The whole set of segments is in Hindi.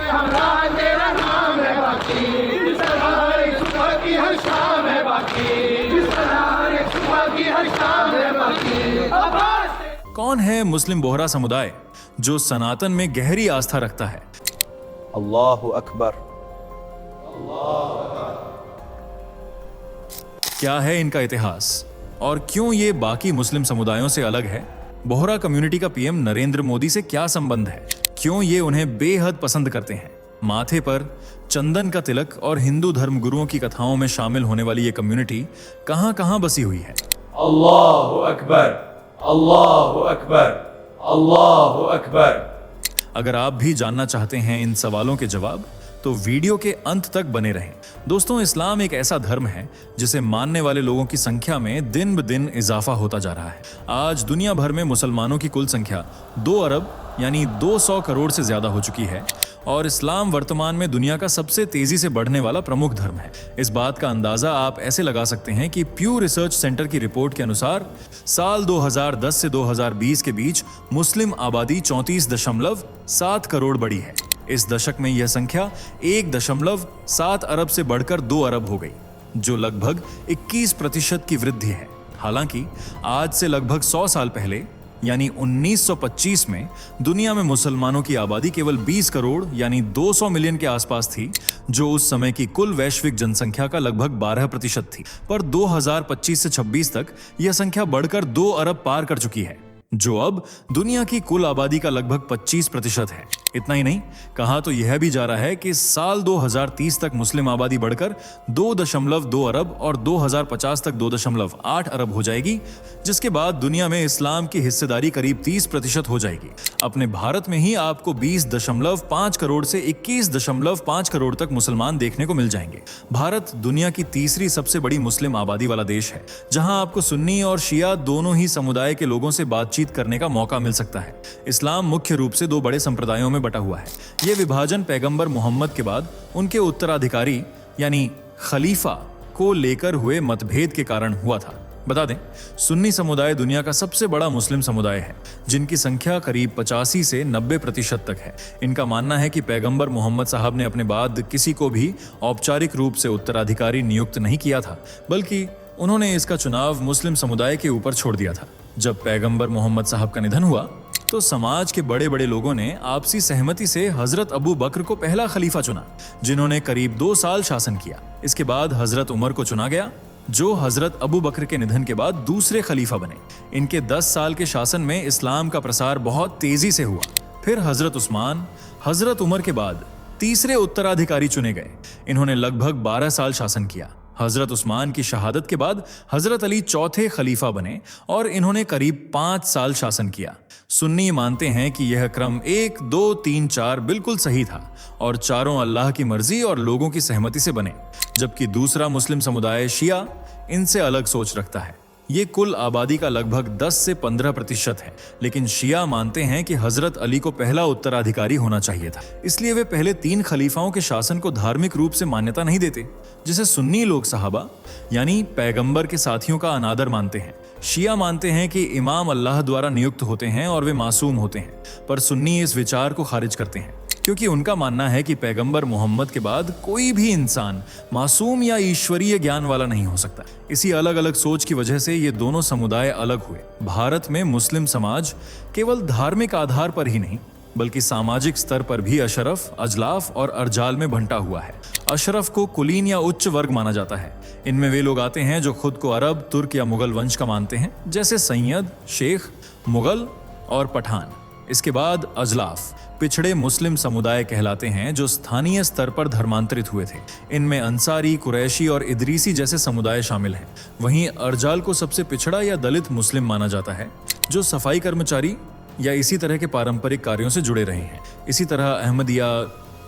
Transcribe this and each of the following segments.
हमारा तेरा नाम है बाकी, जिस तरह एक सुबह की हर शाम है बाकी, जिस तरह एक सुबह की हर शाम है बाकी। आवाज़ कौन है मुस्लिम बोहरा समुदाय जो सनातन में गहरी आस्था रखता है? अल्लाहु अकबर। क्या है इनका इतिहास और क्यों ये बाकी मुस्लिम समुदायों से अलग है? बोहरा कम्युनिटी का पीएम नरेंद्र मोदी से क्या संबंध है? क्यों ये उन्हें बेहद पसंद करते हैं? माथे पर चंदन का तिलक और हिंदू धर्म गुरुओं की कथाओं में शामिल होने वाली ये कम्युनिटी कहां कहां बसी हुई है? अल्लाहु अकबर, अल्लाहु अकबर, अल्लाहु अकबर। अगर आप भी जानना चाहते हैं इन सवालों के जवाब तो वीडियो के अंत तक बने रहें। दोस्तों, इस्लाम एक ऐसा धर्म है जिसे मानने वाले लोगों की संख्या में दिन ब दिन इजाफा होता जा रहा है। आज दुनिया भर में मुसलमानों की कुल संख्या 2 अरब यानी 200 करोड़ से ज्यादा हो चुकी है और इस्लाम वर्तमान में दुनिया का सबसे तेजी से बढ़ने वाला प्रमुख धर्म है। इस बात का अंदाजा आप ऐसे लगा सकते हैं कि प्यू रिसर्च सेंटर की रिपोर्ट के अनुसार साल 2010 से 2020 के बीच मुस्लिम आबादी 34.7 करोड़ बढ़ी है। इस दशक में यह संख्या 1.7 अरब से बढ़कर 2 अरब हो गई, जो लगभग 21% की वृद्धि है। हालांकि आज से लगभग 100 साल पहले यानी 1925 में दुनिया में मुसलमानों की आबादी केवल 20 करोड़ यानी 200 मिलियन के आसपास थी, जो उस समय की कुल वैश्विक जनसंख्या का लगभग 12% थी। पर 2025 से 26 तक यह संख्या बढ़कर 2 अरब पार कर चुकी है, जो अब दुनिया की कुल आबादी का लगभग 25% है। इतना ही नहीं, कहा तो यह भी जा रहा है कि साल 2030 तक मुस्लिम आबादी बढ़कर 2.2 अरब और 2050 तक 2.8 अरब हो जाएगी, जिसके बाद दुनिया में इस्लाम की हिस्सेदारी करीब 30% हो जाएगी। अपने भारत में ही आपको 20.5 करोड़ से 21.5 करोड़ तक मुसलमान देखने को मिल जाएंगे। भारत दुनिया की तीसरी सबसे बड़ी मुस्लिम आबादी वाला देश है, जहां आपको सुन्नी और शिया दोनों ही समुदाय के लोगों से बातचीत करने का मौका मिल सकता है। इस्लाम मुख्य रूप से 2 बड़े संप्रदायों में बटा हुआ है। यह विभाजन पैगंबर मोहम्मद के बाद उनके उत्तराधिकारी यानी खलीफा को लेकर हुए मतभेद के कारण हुआ था। बता दें, सुन्नी समुदाय दुनिया का सबसे बड़ा मुस्लिम समुदाय है, जिनकी संख्या करीब 85 से 90% तक है। इनका मानना है कि पैगंबर मोहम्मद साहब ने अपने बाद किसी को भी औपचारिक रूप से उत्तराधिकारी नियुक्त नहीं किया था, बल्कि उन्होंने इसका चुनाव मुस्लिम समुदाय के ऊपर छोड़ दिया था। जब पैगंबर मोहम्मद साहब का निधन हुआ तो समाज के बड़े बड़े लोगों ने आपसी सहमति से हजरत अबू बकर को पहला खलीफा चुना, जिन्होंने करीब 2 साल शासन किया। इसके बाद हजरत उमर को चुना गया, जो हजरत अबू बकर के निधन के बाद दूसरे खलीफा बने। इनके 10 साल के शासन में इस्लाम का प्रसार बहुत तेजी से हुआ। फिर हजरत उस्मान, हजरत उमर के बाद तीसरे उत्तराधिकारी चुने गए। इन्होंने लगभग 12 साल शासन किया। हजरत उस्मान की शहादत के बाद हजरत अली चौथे खलीफा बने और इन्होंने करीब 5 साल शासन किया। सुन्नी मानते हैं कि यह क्रम 1, 2, 3, 4 बिल्कुल सही था और चारों अल्लाह की मर्जी और लोगों की सहमति से बने, जबकि दूसरा मुस्लिम समुदाय शिया इनसे अलग सोच रखता है। ये कुल आबादी का लगभग 10 से 15% है, लेकिन शिया मानते हैं कि हजरत अली को पहला उत्तराधिकारी होना चाहिए था। इसलिए वे पहले 3 खलीफाओं के शासन को धार्मिक रूप से मान्यता नहीं देते, जिसे सुन्नी लोग सहाबा यानी पैगंबर के साथियों का अनादर मानते हैं। शिया मानते हैं कि इमाम अल्लाह द्वारा नियुक्त होते हैं और वे मासूम होते हैं, पर सुन्नी इस विचार को खारिज करते हैं, क्योंकि उनका मानना है कि पैगंबर मोहम्मद के बाद कोई भी इंसान मासूम या ईश्वरीय ज्ञान वाला नहीं हो सकता। इसी अलग अलग सोच की वजह से ये दोनों समुदाय अलग हुए। भारत में मुस्लिम समाज केवल धार्मिक आधार पर ही नहीं, बल्कि सामाजिक स्तर पर भी अशरफ, अजलाफ और अर्जाल में बंटा हुआ है। अशरफ को कुलीन या उच्च वर्ग माना जाता है। इनमें वे लोग आते हैं जो खुद को अरब, तुर्क या मुगल वंश का मानते हैं, जैसे सैयद, शेख, मुगल और पठान। इसके बाद अजलाफ पिछड़े मुस्लिम समुदाय कहलाते हैं, जो स्थानीय स्तर पर धर्मांतरित हुए थे। इनमें अंसारी, कुरैशी और इदरीसी जैसे समुदाय शामिल हैं। वहीं अर्जाल को सबसे पिछड़ा या दलित मुस्लिम माना जाता है, जो सफाई कर्मचारी या इसी तरह के पारंपरिक कार्यों से जुड़े रहे हैं। इसी तरह अहमदिया,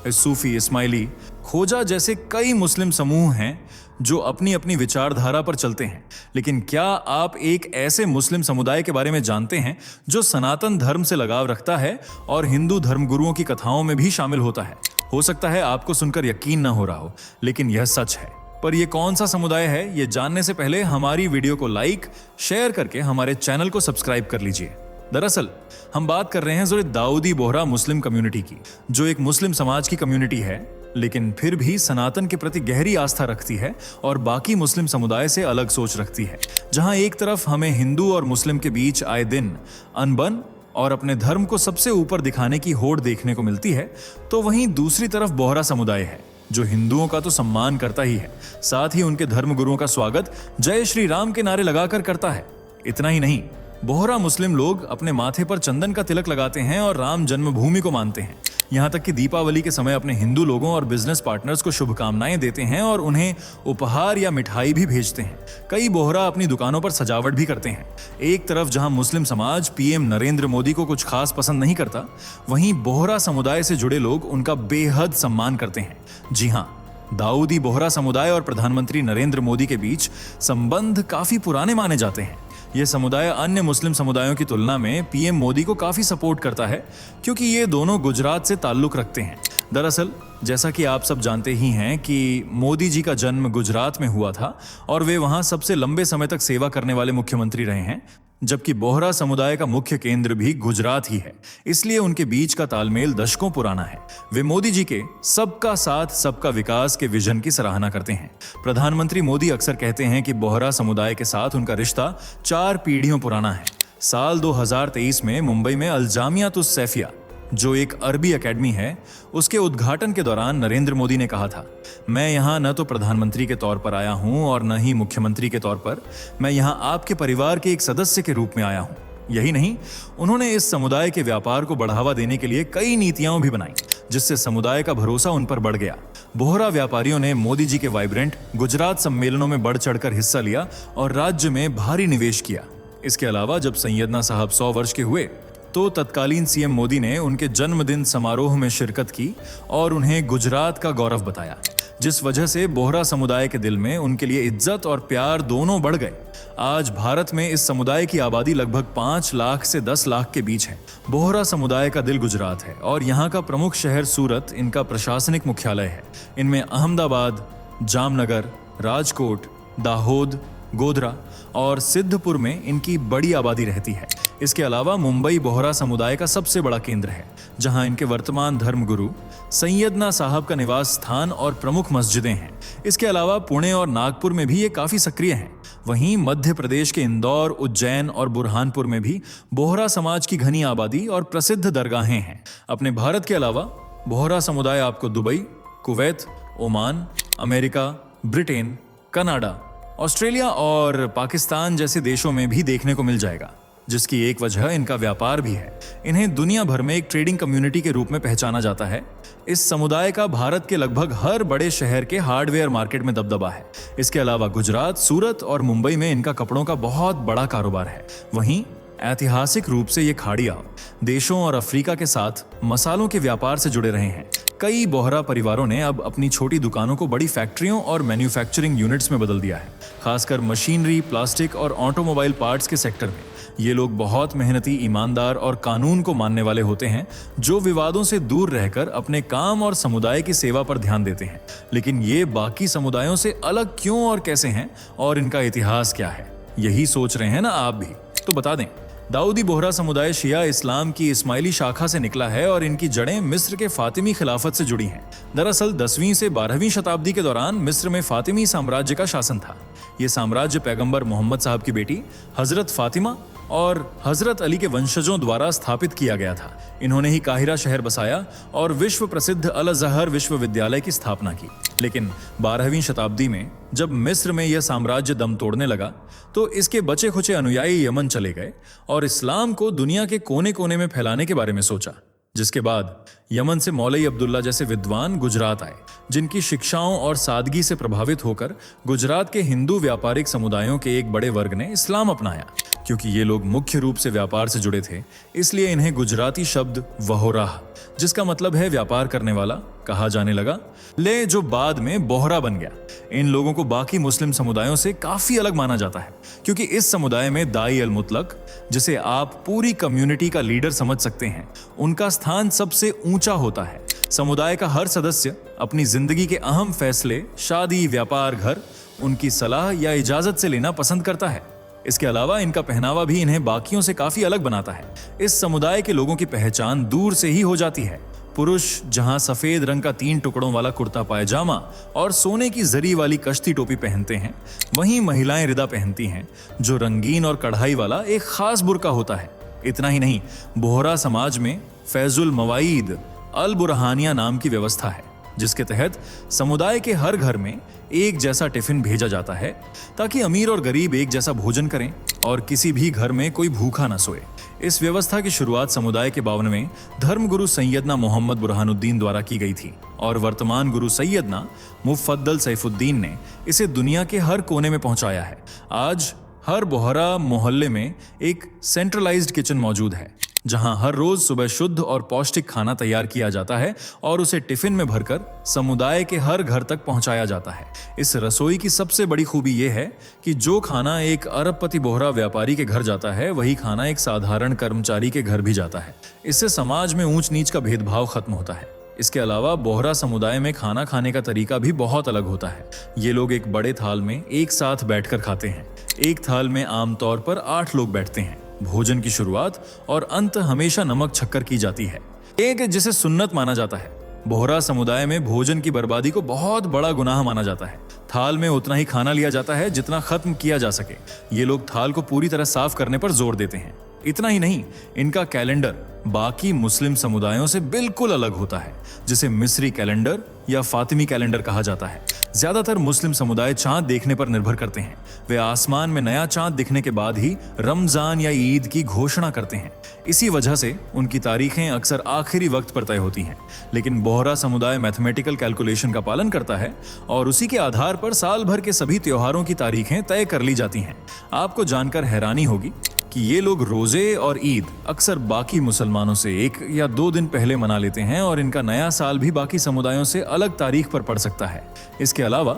सूफी, इस्माइली, खोजा जैसे कई मुस्लिम समूह हैं जो अपनी अपनी विचारधारा पर चलते हैं। लेकिन क्या आप एक ऐसे मुस्लिम समुदाय के बारे में जानते हैं जो सनातन धर्म से लगाव रखता है और हिंदू धर्मगुरुओं की कथाओं में भी शामिल होता है? हो सकता है आपको सुनकर यकीन ना हो रहा हो, लेकिन यह सच है। पर यह कौन सा समुदाय है, ये जानने से पहले हमारी वीडियो को लाइक, शेयर करके हमारे चैनल को सब्सक्राइब कर लीजिए। दरअसल हम बात कर रहे हैं ज़ोरे दाऊदी बोहरा मुस्लिम कम्युनिटी की, जो एक मुस्लिम समाज की कम्युनिटी है, लेकिन फिर भी सनातन के प्रति गहरी आस्था रखती है और बाकी मुस्लिम समुदाय से अलग सोच रखती है। जहां एक तरफ हमें हिंदू और मुस्लिम के बीच आए दिन अनबन और अपने धर्म को सबसे ऊपर दिखाने की होड़ देखने को मिलती है, तो वहीं दूसरी तरफ बोहरा समुदाय है जो हिंदुओं का तो सम्मान करता ही है, साथ ही उनके धर्म गुरुओं का स्वागत जय श्री राम के नारे लगाकर करता है। इतना ही नहीं, बोहरा मुस्लिम लोग अपने माथे पर चंदन का तिलक लगाते हैं और राम जन्मभूमि को मानते हैं। यहाँ तक कि दीपावली के समय अपने हिंदू लोगों और बिजनेस पार्टनर्स को शुभकामनाएं देते हैं और उन्हें उपहार या मिठाई भी भेजते हैं। कई बोहरा अपनी दुकानों पर सजावट भी करते हैं। एक तरफ जहां मुस्लिम समाज पीएम नरेंद्र मोदी को कुछ खास पसंद नहीं करता, वहीं बोहरा समुदाय से जुड़े लोग उनका बेहद सम्मान करते हैं। जी हाँ, दाऊदी बोहरा समुदाय और प्रधानमंत्री नरेंद्र मोदी के बीच संबंध काफी पुराने माने जाते हैं। यह समुदाय अन्य मुस्लिम समुदायों की तुलना में पीएम मोदी को काफी सपोर्ट करता है, क्योंकि ये दोनों गुजरात से ताल्लुक रखते हैं। दरअसल जैसा कि आप सब जानते ही हैं कि मोदी जी का जन्म गुजरात में हुआ था और वे वहां सबसे लंबे समय तक सेवा करने वाले मुख्यमंत्री रहे हैं, जबकि बोहरा समुदाय का मुख्य केंद्र भी गुजरात ही है। इसलिए उनके बीच का तालमेल दशकों पुराना है। वे मोदी जी के सबका साथ सबका विकास के विजन की सराहना करते हैं। प्रधानमंत्री मोदी अक्सर कहते हैं कि बोहरा समुदाय के साथ उनका रिश्ता 4 पीढ़ियों पुराना है। साल 2023 में मुंबई में अल-जामिया तुस सैफिया, जो एक अरबी एकेडमी है, उसके उद्घाटन के दौरान नरेंद्र मोदी ने कहा था, मैं यहाँ न तो प्रधानमंत्री के तौर पर आया हूँ और न ही मुख्यमंत्री के तौर पर, मैं यहाँ आपके परिवार के एक सदस्य के रूप में आया हूँ। यही नहीं, उन्होंने इस समुदाय के व्यापार को बढ़ावा देने के लिए कई नीतियां भी बनाई, जिससे समुदाय का भरोसा उन पर बढ़ गया। बोहरा व्यापारियों ने मोदी जी के वाइब्रेंट गुजरात सम्मेलनों में बढ़ चढ़कर हिस्सा लिया और राज्य में भारी निवेश किया। इसके अलावा जब सैयदना साहब 100 वर्ष के हुए तो तत्कालीन सीएम मोदी ने उनके जन्मदिन समारोह में शिरकत की और उन्हें गुजरात का गौरव बताया, जिस वजह से बोहरा समुदाय के दिल में उनके लिए इज्जत और प्यार दोनों बढ़ गए। आज भारत में इस समुदाय की आबादी लगभग 5 लाख से 10 लाख के बीच है। बोहरा समुदाय का दिल गुजरात है और यहाँ का प्रमुख शहर सूरत इनका प्रशासनिक मुख्यालय है। इनमें अहमदाबाद, जामनगर, राजकोट, दाहोद, गोधरा और सिद्धपुर में इनकी बड़ी आबादी रहती है। इसके अलावा मुंबई बोहरा समुदाय का सबसे बड़ा केंद्र है, जहां इनके वर्तमान धर्मगुरु सैयदना साहब का निवास स्थान और प्रमुख मस्जिदें हैं। इसके अलावा पुणे और नागपुर में भी ये काफी सक्रिय हैं। वहीं मध्य प्रदेश के इंदौर, उज्जैन और बुरहानपुर में भी बोहरा समाज की घनी आबादी और प्रसिद्ध दरगाहें हैं। अपने भारत के अलावा बोहरा समुदाय आपको Dubai, Kuwait, Oman, America, Britain, Canada, Australia और पाकिस्तान जैसे देशों में भी देखने को मिल जाएगा, जिसकी एक वजह इनका व्यापार भी है। इन्हें दुनिया भर में एक ट्रेडिंग कम्युनिटी के रूप में पहचाना जाता है। इस समुदाय का भारत के लगभग हर बड़े शहर के हार्डवेयर मार्केट में दबदबा है। इसके अलावा गुजरात, सूरत और मुंबई में इनका कपड़ों का बहुत बड़ा कारोबार है। वहीं ऐतिहासिक रूप से ये खाड़िया देशों और अफ्रीका के साथ मसालों के व्यापार से जुड़े रहे हैं। कई बोहरा परिवारों ने अब अपनी छोटी दुकानों को बड़ी फैक्ट्रियों और मैन्युफैक्चरिंग यूनिट्स में बदल दिया है। खासकर मशीनरी, प्लास्टिक और ऑटोमोबाइल पार्ट्स के सेक्टर में ये लोग बहुत मेहनती, ईमानदार और कानून को मानने वाले होते हैं, जो विवादों से दूर रहकर अपने काम और समुदाय की सेवा पर ध्यान देते हैं। लेकिन ये बाकी समुदायों से अलग क्यों और कैसे हैं और इनका इतिहास क्या है, यही सोच रहे हैं ना आप भी? तो बता दें, दाऊदी बोहरा समुदाय शिया इस्लाम की इस्माइली शाखा से निकला है और इनकी जड़ें मिस्र के फातिमी खिलाफत से जुड़ी हैं। दरअसल 10वीं से 12वीं शताब्दी के दौरान मिस्र में फातिमी साम्राज्य का शासन था। ये साम्राज्य पैगंबर मोहम्मद साहब की बेटी हजरत फातिमा और हजरत अली के वंशजों द्वारा स्थापित किया गया था। इन्होंने ही काहिरा शहर बसाया और विश्व प्रसिद्ध अल अज़हर विश्वविद्यालय की स्थापना की। लेकिन 12वीं शताब्दी में जब मिस्र में यह साम्राज्य दम तोड़ने लगा, तो इसके बचे खुचे अनुयायी यमन चले गए और इस्लाम को दुनिया के कोने कोने में फैलाने के बारे में सोचा। जिसके बाद यमन से मौलवी अब्दुल्ला जैसे विद्वान गुजरात आए, जिनकी शिक्षाओं और सादगी से प्रभावित होकर गुजरात के हिंदू व्यापारिक समुदायों के एक बड़े वर्ग ने इस्लाम अपनाया। क्योंकि ये लोग मुख्य रूप से व्यापार से जुड़े थे, इसलिए इन्हें गुजराती शब्द वहोराह, जिसका मतलब है व्यापार करने वाला, कहा जाने लगा, ले जो बाद में बोहरा बन गया। इन लोगों को बाकी मुस्लिम समुदायों से काफी अलग माना जाता है, क्योंकि इस समुदाय में दाई अल मुतलक, जिसे आप पूरी कम्युनिटी का लीडर समझ सकते हैं, उनका स्थान सबसे ऊंचा होता है। समुदाय का हर सदस्य अपनी जिंदगी के अहम फैसले, शादी, व्यापार, घर, उनकी सलाह या इजाजत से लेना पसंद करता है। इसके अलावा इनका पहनावा भी इन्हें बाकियों से काफी अलग बनाता है। इस समुदाय के लोगों की पहचान दूर से ही हो जाती है। पुरुष जहां सफेद रंग का 3 टुकड़ों वाला कुर्ता पायजामा और सोने की जरी वाली कश्ती टोपी पहनते हैं, वहीं महिलाएं रिदा पहनती हैं जो रंगीन और कढ़ाई वाला एक खास बुर्का होता है। इतना ही नहीं, बोहरा समाज में फैजुल मवाईद अल बुरहानिया नाम की व्यवस्था है, जिसके तहत समुदाय के हर घर में एक जैसा टिफिन भेजा जाता है ताकि अमीर और गरीब एक जैसा भोजन करें और किसी भी घर में कोई भूखा न सोए। इस व्यवस्था की शुरुआत समुदाय के 52वें धर्मगुरु सैयदना मोहम्मद बुरहानुद्दीन द्वारा की गई थी और वर्तमान गुरु सैयदना मुफद्दल सैफुद्दीन ने इसे दुनिया के हर कोने में पहुंचाया है। आज हर बोहरा मोहल्ले में एक सेंट्रलाइज्ड किचन मौजूद है, जहां हर रोज सुबह शुद्ध और पौष्टिक खाना तैयार किया जाता है और उसे टिफिन में भरकर समुदाय के हर घर तक पहुंचाया जाता है। इस रसोई की सबसे बड़ी खूबी यह है कि जो खाना एक अरबपति बोहरा व्यापारी के घर जाता है, वही खाना एक साधारण कर्मचारी के घर भी जाता है। इससे समाज में ऊंच नीच का भेदभाव खत्म होता है। इसके अलावा बोहरा समुदाय में खाना खाने का तरीका भी बहुत अलग होता है। ये लोग एक बड़े थाल में एक साथ बैठकर खाते हैं। एक थाल में आमतौर पर 8 लोग बैठते हैं। भोजन की शुरुआत और अंत हमेशा नमक छक्कर की जाती है, एक जिसे सुन्नत माना जाता है। बोहरा समुदाय में भोजन की बर्बादी को बहुत बड़ा गुनाह माना जाता है। थाल में उतना ही खाना लिया जाता है जितना खत्म किया जा सके। ये लोग थाल को पूरी तरह साफ करने पर जोर देते हैं। इतना ही नहीं, इनका कैलेंडर बाकी मुस्लिम समुदायों से बिल्कुल अलग होता है, जिसे मिस्री कैलेंडर या फातिमी कैलेंडर कहा जाता है। ज्यादातर मुस्लिम समुदाय चांद देखने पर निर्भर करते हैं। वे आसमान में नया चांद दिखने के बाद ही रमजान या ईद की घोषणा करते हैं। इसी वजह से उनकी तारीखें अक्सर आखिरी वक्त पर तय होती हैं। लेकिन बोहरा समुदाय मैथमेटिकल कैलकुलेशन का पालन करता है और उसी के आधार पर साल भर के सभी त्योहारों की तारीखें तय कर ली जाती हैं। आपको जानकर हैरानी होगी कि ये लोग रोजे और ईद अक्सर बाकी मुसलमानों से 1 या 2 दिन पहले मना लेते हैं और इनका नया साल भी बाकी समुदायों से अलग तारीख पर पड़ सकता है। इसके अलावा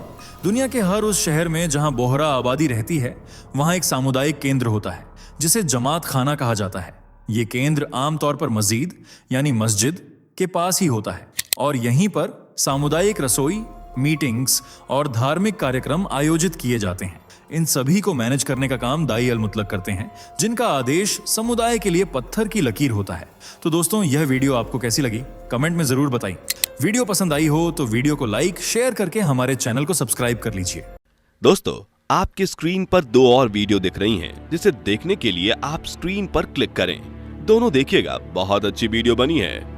दुनिया के हर उस शहर में जहां बोहरा आबादी रहती है, वहां एक सामुदायिक केंद्र होता है जिसे जमात खाना कहा जाता है। ये केंद्र आमतौर पर मस्जिद यानी मस्जिद के पास ही होता है और यहीं पर सामुदायिक रसोई, मीटिंग्स और धार्मिक कार्यक्रम आयोजित किए जाते हैं। इन सभी को मैनेज करने का काम दाई अल मुतलक करते हैं, जिनका आदेश समुदाय के लिए पत्थर की लकीर होता है। तो दोस्तों, यह वीडियो आपको कैसी लगी कमेंट में जरूर बताइए। वीडियो पसंद आई हो तो वीडियो को लाइक शेयर करके हमारे चैनल को सब्सक्राइब कर लीजिए। दोस्तों, आपकी स्क्रीन पर 2 और वीडियो दिख रही हैं, जिसे देखने के लिए आप स्क्रीन पर क्लिक करें। दोनों देखिएगा, बहुत अच्छी वीडियो बनी है।